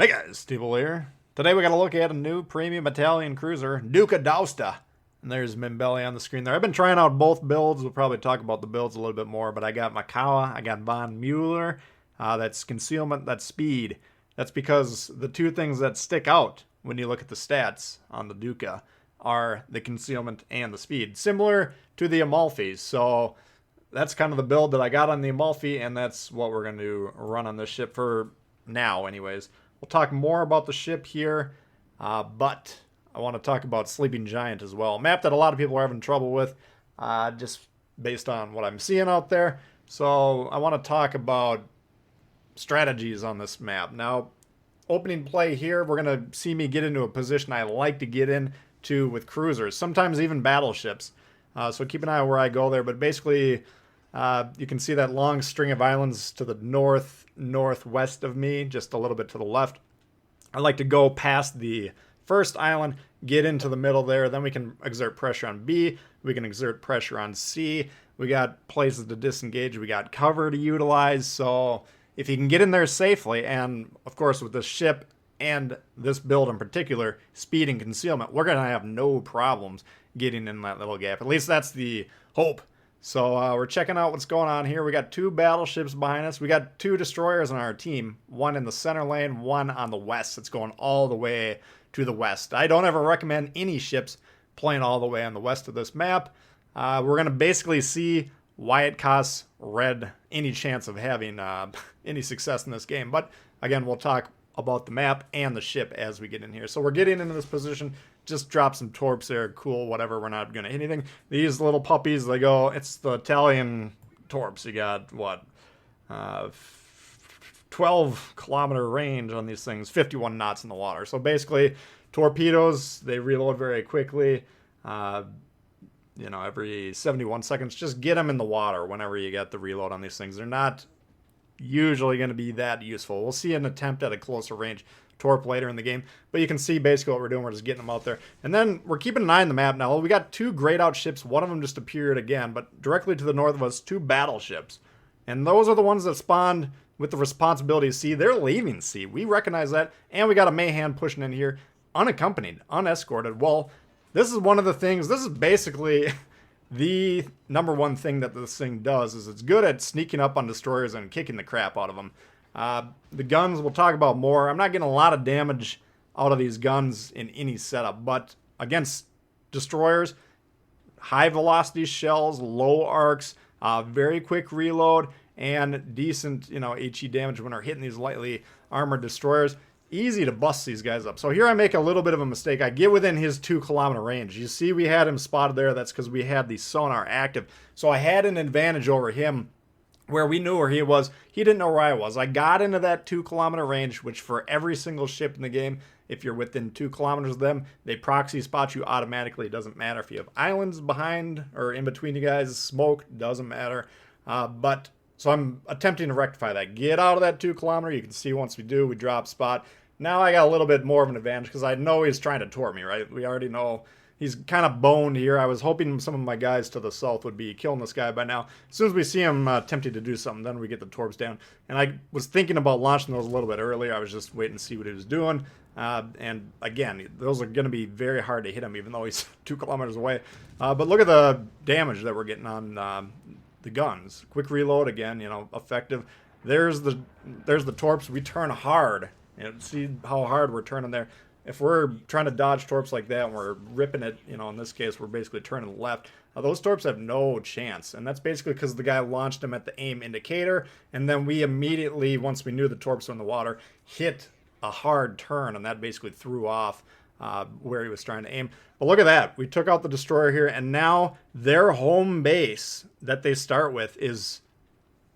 Hey guys, Tbull here. Today we got to look at a new premium Italian cruiser, Duca D'Aosta. And there's Mimbelli on the screen there. I've been trying out both builds. We'll probably talk about the builds a little bit more, but I got Makawa, I got Von Mueller. That's concealment, that's speed. That's because the two things that stick out when you look at the stats on the Duca are the concealment and the speed. Similar to the Amalfis. So that's kind of the build that I got on the Amalfi, and that's what we're going to run on this ship for now anyways. We'll talk more about the ship here, but I want to talk about Sleeping Giant as well. A map that a lot of people are having trouble with, just based on what I'm seeing out there. So I want to talk about strategies on this map. Now, opening play here, we're going to see me get into a position I like to get into with cruisers, sometimes even battleships. So keep an eye on where I go there, but basically you can see that long string of islands to the northwest of me, just a little bit to the left. I like to go past the first island, get into the middle there, then we can exert pressure on B, we can exert pressure on C, we got places to disengage, we got cover to utilize, so if you can get in there safely, and of course with this ship and this build in particular, speed and concealment, we're going to have no problems getting in that little gap. At least that's the hope. So we're checking out what's going on here. We got two battleships behind us. We got two destroyers on our team. One in the center lane, one on the west. It's going all the way to the west. I don't ever recommend any ships playing all the way on the west of this map. We're going to basically see why it costs red any chance of having any success in this game. But again, we'll talk about the map and the ship as we get in here. So we're getting into this position. Just drop some torps there, cool, whatever, we're not going to hit anything. These little puppies, they go, it's the Italian torps. You got, what, 12-kilometer range on these things, 51 knots in the water. So basically, torpedoes, they reload very quickly, every 71 seconds. Just get them in the water whenever you get the reload on these things. They're not usually going to be that useful. We'll see an attempt at a closer range torp later in the game, but you can see basically what we're doing. We're just getting them out there, and then we're keeping an eye on the map now. We got two grayed out ships. One of them just appeared again, but directly to the north of us, two battleships, and those are the ones that spawned with the responsibility of sea. They're leaving sea. We recognize that, and we got a Mayhan pushing in here, unaccompanied, unescorted. Well, this is one of the things. This is basically the number one thing that this thing does, is it's good at sneaking up on destroyers and kicking the crap out of them. The guns we'll talk about more. I'm not getting a lot of damage out of these guns in any setup, but against destroyers, high velocity shells, low arcs, very quick reload, and decent, HE damage when we're hitting these lightly armored destroyers. Easy to bust these guys up. So here I make a little bit of a mistake. I get within his 2-kilometer range. You see we had him spotted there. That's because we had the sonar active. So I had an advantage over him where we knew where he was. He didn't know where I was. I got into that 2-kilometer range, which for every single ship in the game, if you're within 2 kilometers of them, they proxy spot you automatically. It doesn't matter if you have islands behind or in between you guys, smoke, doesn't matter. So I'm attempting to rectify that. Get out of that 2-kilometer. You can see once we do, we drop spot. Now I got a little bit more of an advantage because I know he's trying to torp me, right? We already know he's kind of boned here. I was hoping some of my guys to the south would be killing this guy by now. As soon as we see him attempting to do something, then we get the torps down. And I was thinking about launching those a little bit earlier. I was just waiting to see what he was doing. And again, those are going to be very hard to hit him, even though he's 2 kilometers away. But look at the damage that we're getting on the guns. Quick reload again, effective. There's the torps. We turn hard. See how hard we're turning there. If we're trying to dodge torps like that and we're ripping it, in this case, we're basically turning left. Those torps have no chance. And that's basically because the guy launched them at the aim indicator. And then we immediately, once we knew the torps were in the water, hit a hard turn. And that basically threw off where he was trying to aim. But look at that. We took out the destroyer here. And now their home base that they start with is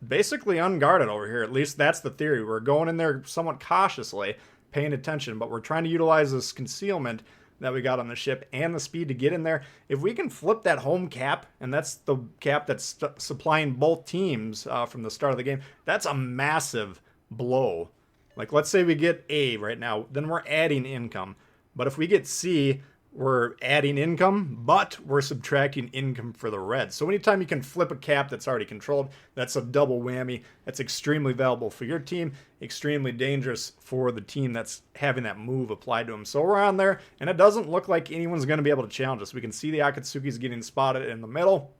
basically unguarded over here. At least that's the theory. We're going in there somewhat cautiously, paying attention, but we're trying to utilize this concealment that we got on the ship and the speed to get in there. If we can flip that home cap, and that's the cap that's supplying both teams from the start of the game, that's a massive blow. Like, let's say we get A right now, then we're adding income. But if we get C, we're adding income, but we're subtracting income for the red. So anytime you can flip a cap that's already controlled, that's a double whammy. That's extremely valuable for your team, extremely dangerous for the team that's having that move applied to them. So we're on there, and it doesn't look like anyone's going to be able to challenge us. We can see the Akatsuki's getting spotted in the middle.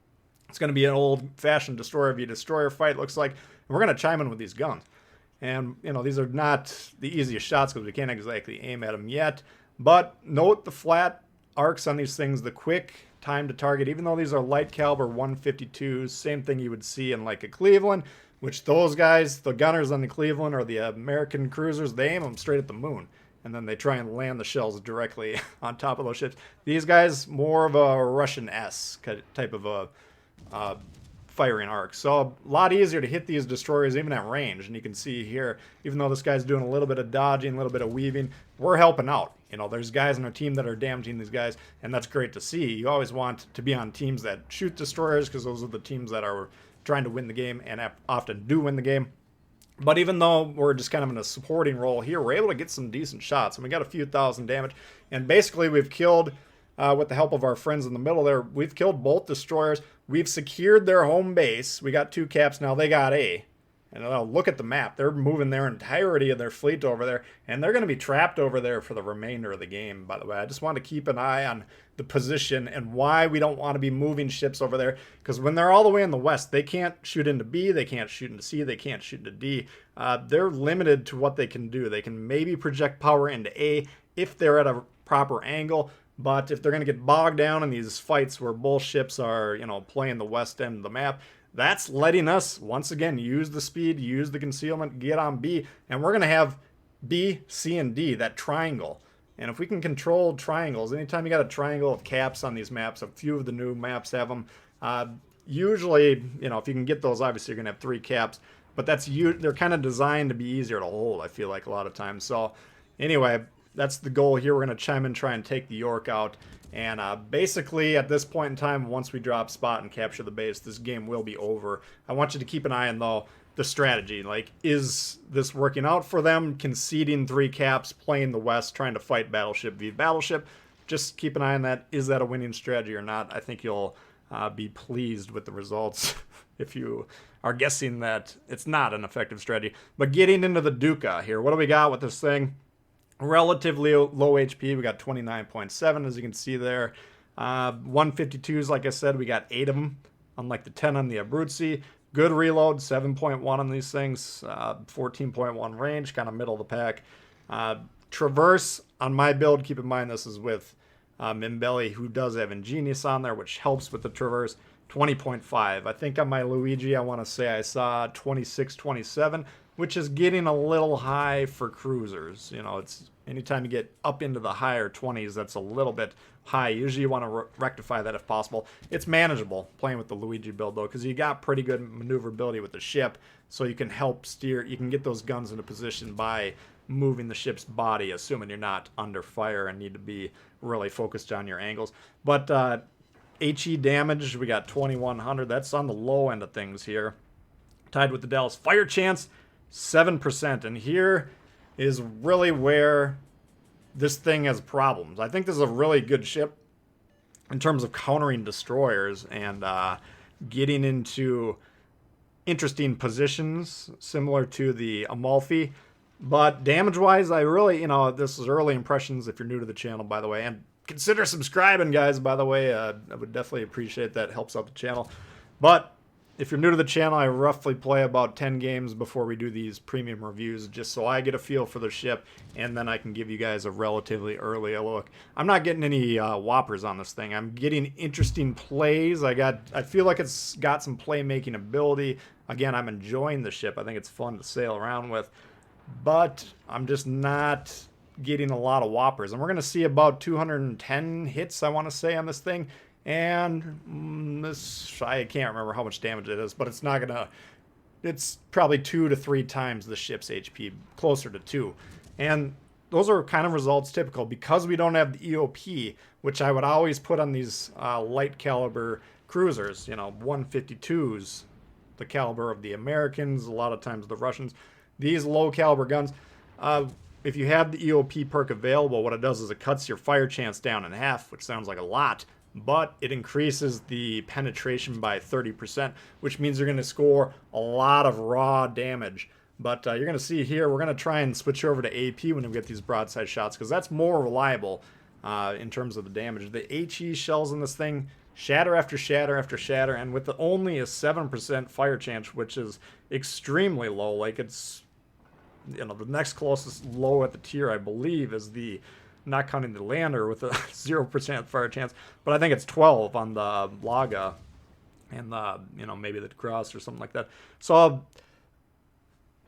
It's going to be an old-fashioned destroyer via destroyer fight, looks like. And we're going to chime in with these guns. And, you know, these are not the easiest shots because we can't exactly aim at them yet. But note the flat arcs on these things, the quick time to target, even though these are light caliber 152s, same thing you would see in like a Cleveland, which those guys, the gunners on the Cleveland or the American cruisers, they aim them straight at the moon. And then they try and land the shells directly on top of those ships. These guys, more of a Russian S type of a firing arc. So a lot easier to hit these destroyers even at range. And you can see here, even though this guy's doing a little bit of dodging, a little bit of weaving, we're helping out. You know, there's guys on our team that are damaging these guys, and that's great to see. You always want to be on teams that shoot destroyers because those are the teams that are trying to win the game and often do win the game. But even though we're just kind of in a supporting role here, we're able to get some decent shots, and we got a few thousand damage. And basically we've killed, with the help of our friends in the middle there, we've killed both destroyers. We've secured their home base. We got 2 caps now. They got A. And look at the map. They're moving their entirety of their fleet over there. And they're going to be trapped over there for the remainder of the game, by the way. I just want to keep an eye on the position and why we don't want to be moving ships over there. Because when they're all the way in the west, they can't shoot into B. They can't shoot into C. They can't shoot into D. They're limited to what they can do. They can maybe project power into A if they're at a proper angle. But if they're going to get bogged down in these fights where both ships are, you know, playing the west end of the map, that's letting us, once again, use the speed, use the concealment, get on B, and we're going to have B, C, and D, that triangle. And if we can control triangles, anytime you got a triangle of caps on these maps, a few of the new maps have them, usually, you know, if you can get those, obviously you're going to have 3 caps, but they're kind of designed to be easier to hold, I feel like, a lot of times. So, anyway, that's the goal here. We're going to chime in, try and take the York out. And basically, at this point in time, once we drop spot and capture the base, this game will be over. I want you to keep an eye on, though, the strategy. Like, is this working out for them? Conceding 3 caps, playing the west, trying to fight battleship v battleship. Just keep an eye on that. Is that a winning strategy or not? I think you'll be pleased with the results if you are guessing that it's not an effective strategy. But getting into the Duca here, what do we got with this thing? Relatively low HP. We got 29.7, as you can see there. 152s, like I said, we got 8 of them, unlike the 10 on the Abruzzi. Good reload, 7.1 on these things, 14.1 range, kind of middle of the pack. Traverse on my build, keep in mind this is with Mimbelli, who does have Ingenious on there, which helps with the Traverse. 20.5. I think on my Luigi, I want to say I saw 26, 27, which is getting a little high for cruisers. You know, it's anytime you get up into the higher 20s, that's a little bit high. Usually you want to rectify that if possible. It's manageable playing with the Luigi build, though, because you got pretty good maneuverability with the ship, so you can help steer. You can get those guns into position by moving the ship's body, assuming you're not under fire and need to be really focused on your angles. But HE damage, we got 2100. That's on the low end of things here. Tied with the Dallas. Fire chance, 7%. And here is really where this thing has problems. I think this is a really good ship in terms of countering destroyers and getting into interesting positions similar to the Amalfi. But damage-wise, I really, you know, this is early impressions if you're new to the channel, by the way. And consider subscribing, guys, by the way. I would definitely appreciate that. It helps out the channel. But if you're new to the channel, I roughly play about 10 games before we do these premium reviews, just so I get a feel for the ship, and then I can give you guys a relatively early look. I'm not getting any whoppers on this thing. I'm getting interesting plays. I feel like it's got some playmaking ability. Again, I'm enjoying the ship. I think it's fun to sail around with. But I'm just not getting a lot of whoppers. And we're going to see about 210 hits, I want to say, on this thing. And this, I can't remember how much damage it is, but it's not going to, it's probably 2 to 3 times the ship's HP, closer to 2. And those are kind of results typical because we don't have the EOP, which I would always put on these light caliber cruisers, you know, 152s, the caliber of the Americans, a lot of times the Russians. These low caliber guns, if you have the EOP perk available, what it does is it cuts your fire chance down in half, which sounds like a lot, but it increases the penetration by 30%, which means you're going to score a lot of raw damage. But you're going to see here, we're going to try and switch over to AP when we get these broadside shots, because that's more reliable in terms of the damage. The HE shells in this thing shatter after shatter after shatter, and with only a 7% fire chance, which is extremely low. Like, it's, you know, the next closest low at the tier, I believe, is the, not counting the lander with a 0% fire chance, but I think it's 12 on the Laga and the, you know, maybe the Cross or something like that. So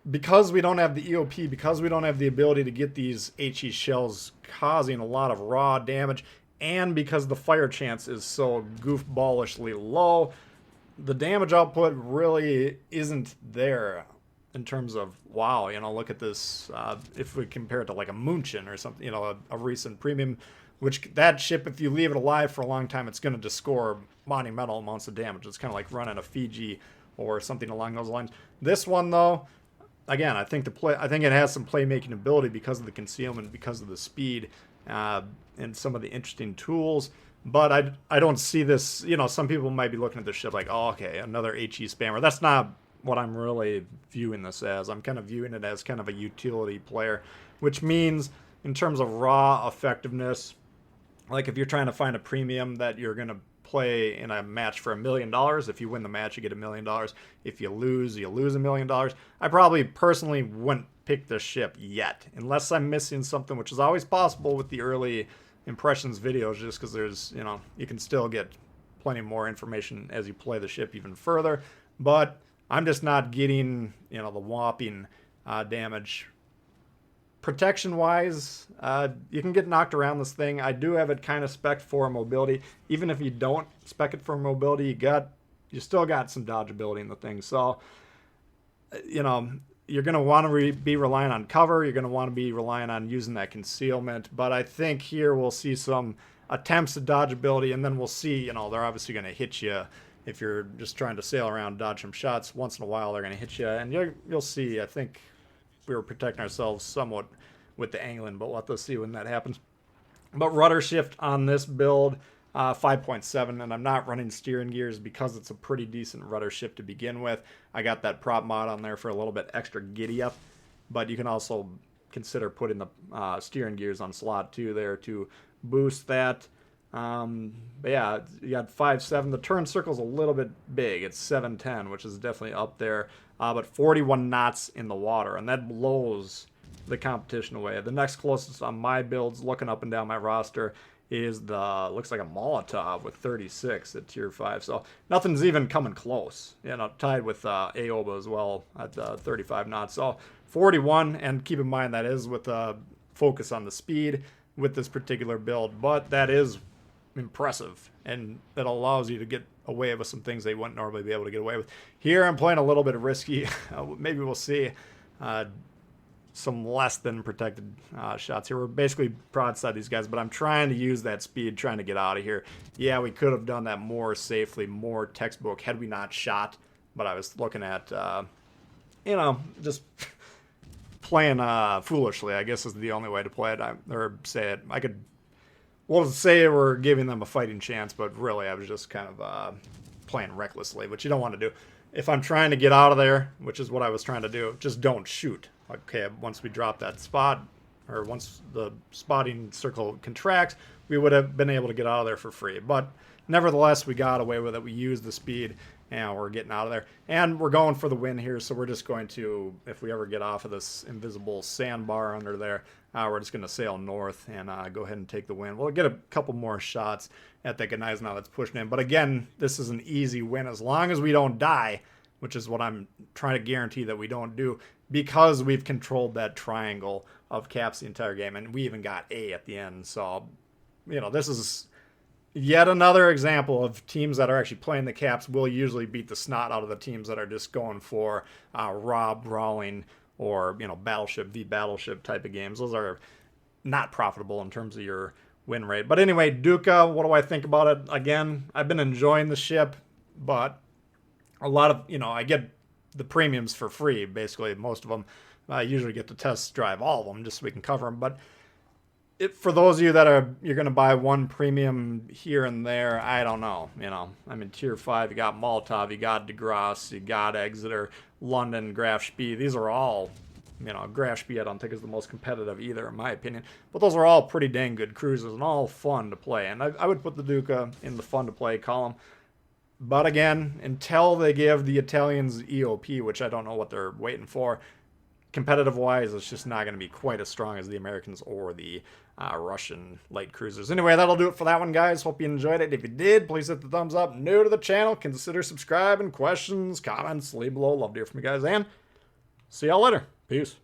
because we don't have the EOP, because we don't have the ability to get these HE shells causing a lot of raw damage, and because the fire chance is so goofballishly low, the damage output really isn't there in terms of, wow, you know, look at this, if we compare it to like a Munchen or something, you know, a recent premium, which that ship, if you leave it alive for a long time, it's going to just score monumental amounts of damage. It's kind of like running a Fiji or something along those lines. This one, though, again, I think it has some playmaking ability because of the concealment, because of the speed, and some of the interesting tools. But I don't see this, you know, some people might be looking at this ship like, oh, okay, another HE spammer. That's not what I'm really viewing this as. I'm kind of viewing it as kind of a utility player, which means in terms of raw effectiveness, like if you're trying to find a premium that you're going to play in a match for $1 million, if you win the match, you get $1 million. If you lose $1 million. I probably personally wouldn't pick this ship yet, unless I'm missing something, which is always possible with the early impressions videos, just because there's, you know, you can still get plenty more information as you play the ship even further. But I'm just not getting, you know, the whopping damage. Protection-wise, you can get knocked around this thing. I do have it kind of spec'd for mobility. Even if you don't spec it for mobility, you still got some dodgeability in the thing. So, you know, you're going to want to be relying on cover. You're going to want to be relying on using that concealment. But I think here we'll see some attempts at dodgeability, and then we'll see, you know, they're obviously going to hit you. If you're just trying to sail around, dodge some shots, once in a while they're going to hit you. And you'll see, I think we were protecting ourselves somewhat with the angling, but we'll have to see when that happens. But rudder shift on this build, 5.7, and I'm not running steering gears because it's a pretty decent rudder shift to begin with. I got that prop mod on there for a little bit extra giddy up, but you can also consider putting the steering gears on slot 2 there to boost that. But yeah, you got 5.7. The turn circle's a little bit big. It's 7.10, which is definitely up there. But 41 knots in the water, and that blows the competition away. The next closest on my builds, looking up and down my roster, is looks like a Molotov with 36 at tier 5. So nothing's even coming close. You know, tied with Aoba as well at 35 knots. So 41, and keep in mind that is with a focus on the speed with this particular build, but that is impressive, and it allows you to get away with some things they wouldn't normally be able to get away with. Here I'm playing a little bit risky. Maybe we'll see some less than protected shots here. We're basically broadside these guys, but I'm trying to use that speed, trying to get out of here. Yeah, we could have done that more safely, more textbook, had we not shot, but I was looking at, you know, just playing foolishly, I guess is the only way to play it, or say it. We'll say we're giving them a fighting chance, but really I was just kind of playing recklessly, which you don't want to do. If I'm trying to get out of there, which is what I was trying to do, just don't shoot. Okay, once we drop that spot, or once the spotting circle contracts, we would have been able to get out of there for free. But nevertheless, we got away with it. We used the speed, and we're getting out of there. And we're going for the win here, so we're just going to, if we ever get off of this invisible sandbar under there, we're just going to sail north and go ahead and take the win. We'll get a couple more shots at that Gneisenau now that's pushing in. But again, this is an easy win as long as we don't die, which is what I'm trying to guarantee that we don't do, because we've controlled that triangle of caps the entire game, and we even got A at the end. So, you know, this is yet another example of teams that are actually playing the caps will usually beat the snot out of the teams that are just going for raw brawling or, you know, battleship v battleship type of games. Those are not profitable in terms of your win rate. But anyway, Duca, what do I think about it? Again, I've been enjoying the ship, but a lot of, you know, I get the premiums for free. Basically, most of them. I usually get to test drive all of them just so we can cover them. But for those of you that you're going to buy one premium here and there, I don't know. I'm in Tier 5. You got Molotov, you got DeGrasse, you got Exeter, London, Graf Spee. These are all, Graf Spee I don't think is the most competitive either, in my opinion. But those are all pretty dang good cruisers and all fun to play. And I would put the Duca in the fun to play column. But again, until they give the Italians EOP, which I don't know what they're waiting for, competitive-wise, it's just not going to be quite as strong as the Americans or the Russian light cruisers. Anyway, that'll do it for that one, guys. Hope you enjoyed it. If you did, please hit the thumbs up. New to the channel, consider subscribing. Questions, comments, leave below. Love to hear from you guys, and see y'all later. Peace.